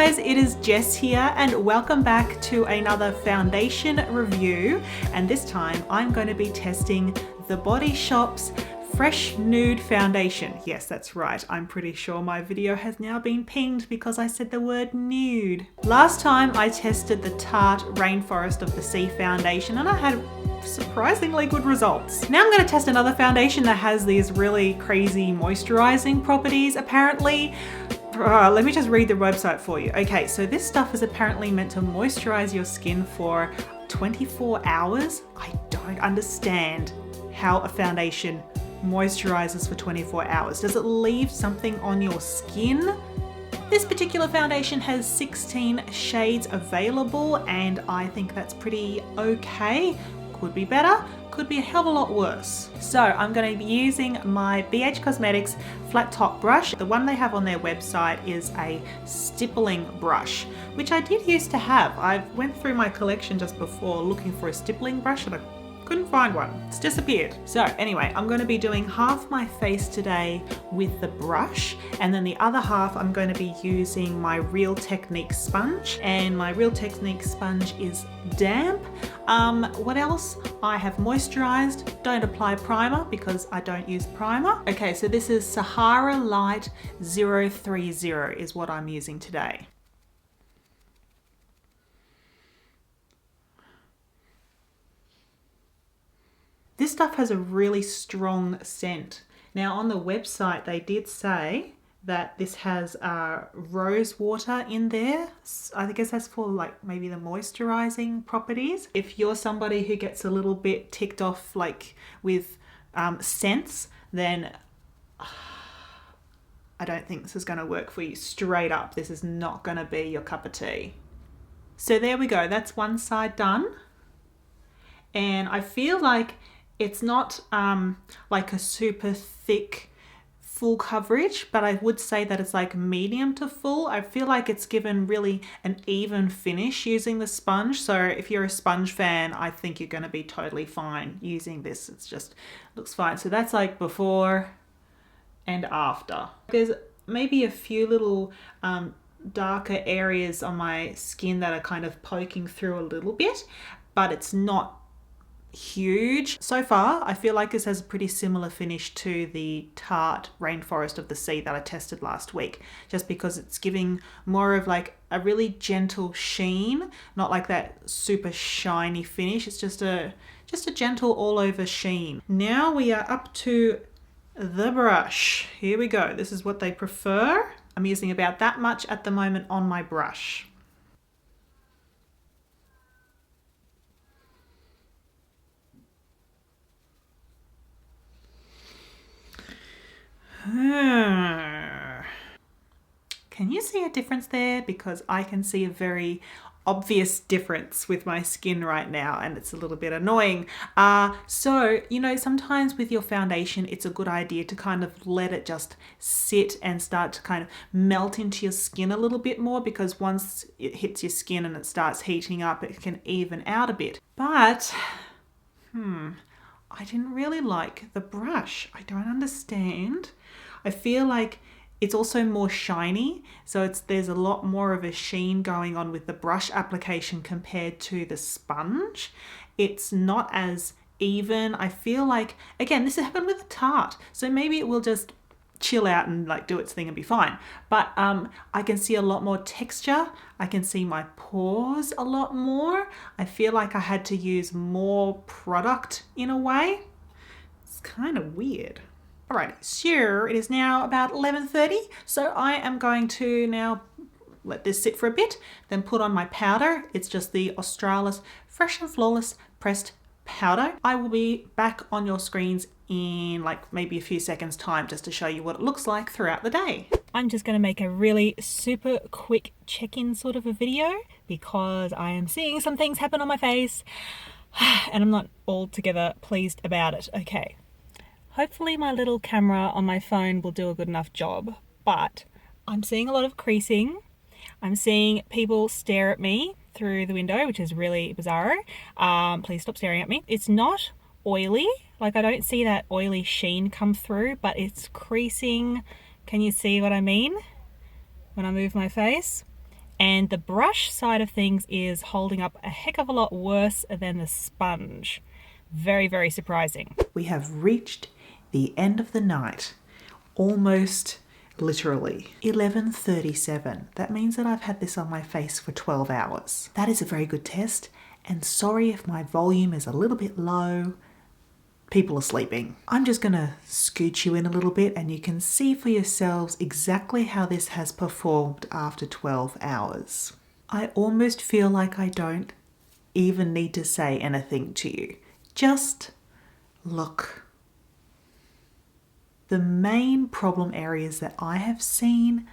guys, it is Jess here and welcome back to another foundation review, and this time I'm going to be testing the Body Shop's Fresh Nude Foundation. Yes, that's right. I'm pretty sure my video has now been pinged because I said the word nude. Last time I tested the Tarte Rainforest of the Sea foundation and I had surprisingly good results. Now I'm going to test another foundation that has these really crazy moisturizing properties apparently. Let me just read the website for you. Okay, so this stuff is apparently meant to moisturize your skin for 24 hours. I don't understand how a foundation moisturizes for 24 hours. Does it leave something on your skin? This particular foundation has 16 shades available and I think that's pretty okay. Could be better, could be a hell of a lot worse. So I'm going to be using my BH Cosmetics flat top brush. The one they have on their website is a stippling brush, which I did used to have. I went through my collection just before looking for a stippling brush and I couldn't find one. It's disappeared. So anyway, I'm going to be doing half my face today with the brush and then the other half I'm going to be using my Real Technique sponge, and my Real Technique sponge is damp. What else? I have moisturized. Don't apply primer because I don't use primer. Okay, so this is Sahara Light 030 is what I'm using today. This stuff has a really strong scent. Now on the website they did say that this has rose water in there. I guess that's for like maybe the moisturizing properties. If you're somebody who gets a little bit ticked off like with scents, then I don't think this is going to work for you. Straight up, this is not going to be your cup of tea. So there we go, that's one side done. And I feel like it's not like a super thick full coverage, but I would say that it's like medium to full. I feel like it's given really an even finish using the sponge. So if you're a sponge fan, I think you're going to be totally fine using this. It's just looks fine. So that's like before and after. There's maybe a few little darker areas on my skin that are kind of poking through a little bit, but it's not huge. So far, I feel like this has a pretty similar finish to the Tarte Rainforest of the Sea that I tested last week, just because it's giving more of like a really gentle sheen, not like that super shiny finish. It's just a gentle all over sheen. Now we are up to the brush. Here we go. This is what they prefer. I'm using about that much at the moment on my brush. Can you see a difference there? Because I can see a very obvious difference with my skin right now and it's a little bit annoying. So, you know, sometimes with your foundation, it's a good idea to kind of let it just sit and start to kind of melt into your skin a little bit more, because once it hits your skin and it starts heating up, it can even out a bit. But, I didn't really like the brush. I don't understand. I feel like it's also more shiny, so there's a lot more of a sheen going on with the brush application compared to the sponge. It's not as even. I feel like, again, this happened with the Tarte, so maybe it will just chill out and like do its thing and be fine. But I can see a lot more texture. I can see my pores a lot more. I feel like I had to use more product in a way. It's kind of weird. Alright, so it is now about 11:30, so I am going to now let this sit for a bit, then put on my powder. It's just the Australis Fresh and Flawless Pressed Powder. I will be back on your screens in like maybe a few seconds time just to show you what it looks like throughout the day. I'm just going to make a really super quick check-in sort of a video because I am seeing some things happen on my face and I'm not altogether pleased about it. Okay. Hopefully my little camera on my phone will do a good enough job, but I'm seeing a lot of creasing. I'm seeing people stare at me through the window, which is really bizarre. Please stop staring at me. It's not oily, like I don't see that oily sheen come through, but it's creasing. Can you see what I mean when I move my face? And the brush side of things is holding up a heck of a lot worse than the sponge. Very, very surprising. We have reached the end of the night, almost literally. 11:37. That means that I've had this on my face for 12 hours. That is a very good test, and sorry if my volume is a little bit low. People are sleeping. I'm just gonna scooch you in a little bit and you can see for yourselves exactly how this has performed after 12 hours. I almost feel like I don't even need to say anything to you. Just look. The main problem areas that I have seen,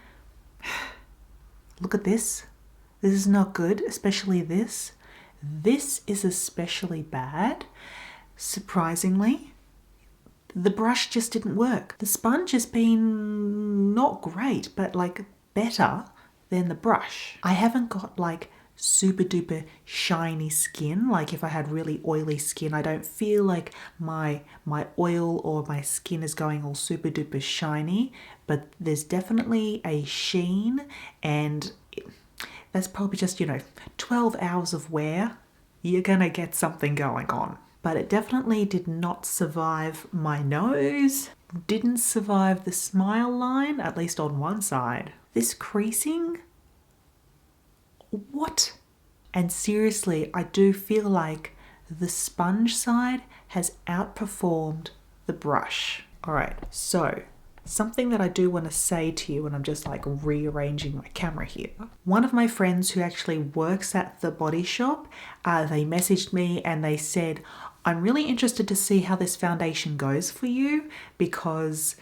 look at this. This is not good, especially this. This is especially bad. Surprisingly, the brush just didn't work. The sponge has been not great, but like better than the brush. I haven't got like super duper shiny skin. Like if I had really oily skin, I don't feel like my oil or my skin is going all super duper shiny, but there's definitely a sheen, and that's probably just, 12 hours of wear. You're gonna get something going on. But it definitely did not survive my nose, didn't survive the smile line, at least on one side. This creasing? What? And seriously, I do feel like the sponge side has outperformed the brush. All right, so something that I do want to say to you, and I'm just like rearranging my camera here. One of my friends who actually works at the Body Shop, they messaged me and they said, I'm really interested to see how this foundation goes for you because...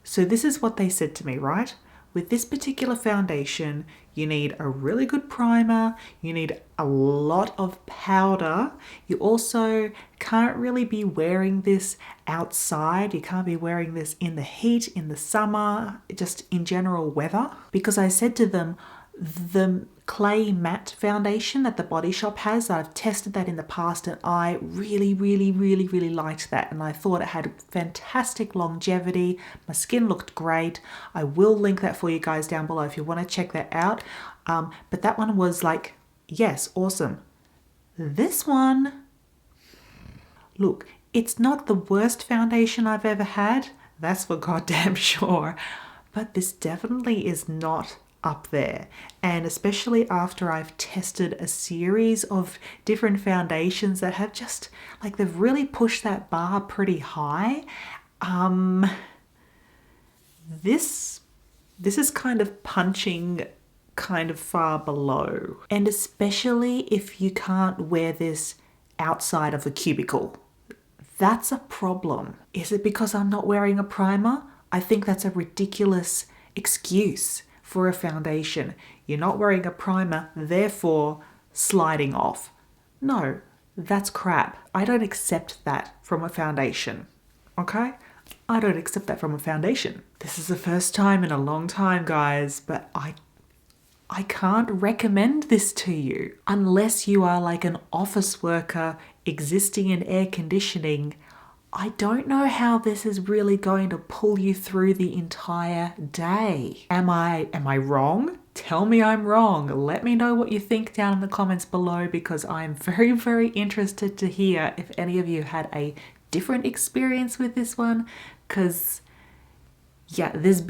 So this is what they said to me, right? With this particular foundation, you need a really good primer, you need a lot of powder. You also can't really be wearing this outside. You can't be wearing this in the heat, in the summer, just in general weather. Because I said to them, the clay matte foundation that the Body Shop has, I've tested that in the past and I really liked that, and I thought it had fantastic longevity. My skin looked great. I will link that for you guys down below if you want to check that out. But that one was like, yes, awesome. This one, look, it's not the worst foundation I've ever had, that's for goddamn sure, but this definitely is not up there. And especially after I've tested a series of different foundations that have just like, they've really pushed that bar pretty high. This is kind of punching kind of far below, and especially if you can't wear this outside of a cubicle, that's a problem. Is it because I'm not wearing a primer? I think that's a ridiculous excuse for a foundation. You're not wearing a primer, therefore sliding off. No, that's crap. I don't accept that from a foundation, okay? I don't accept that from a foundation. This is the first time in a long time, guys, but I can't recommend this to you unless you are like an office worker existing in air conditioning. I don't know how this is really going to pull you through the entire day. Am I wrong? Tell me I'm wrong. Let me know what you think down in the comments below, because I'm very interested to hear if any of you had a different experience with this one. Because yeah, this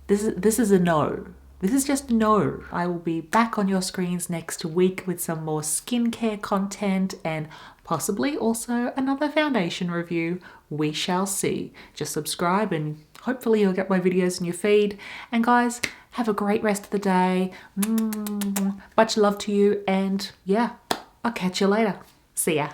is a no. This is just no. I will be back on your screens next week with some more skincare content and possibly also another foundation review. We shall see. Just subscribe and hopefully you'll get my videos in your feed. And guys, have a great rest of the day. Much love to you, and yeah, I'll catch you later. See ya.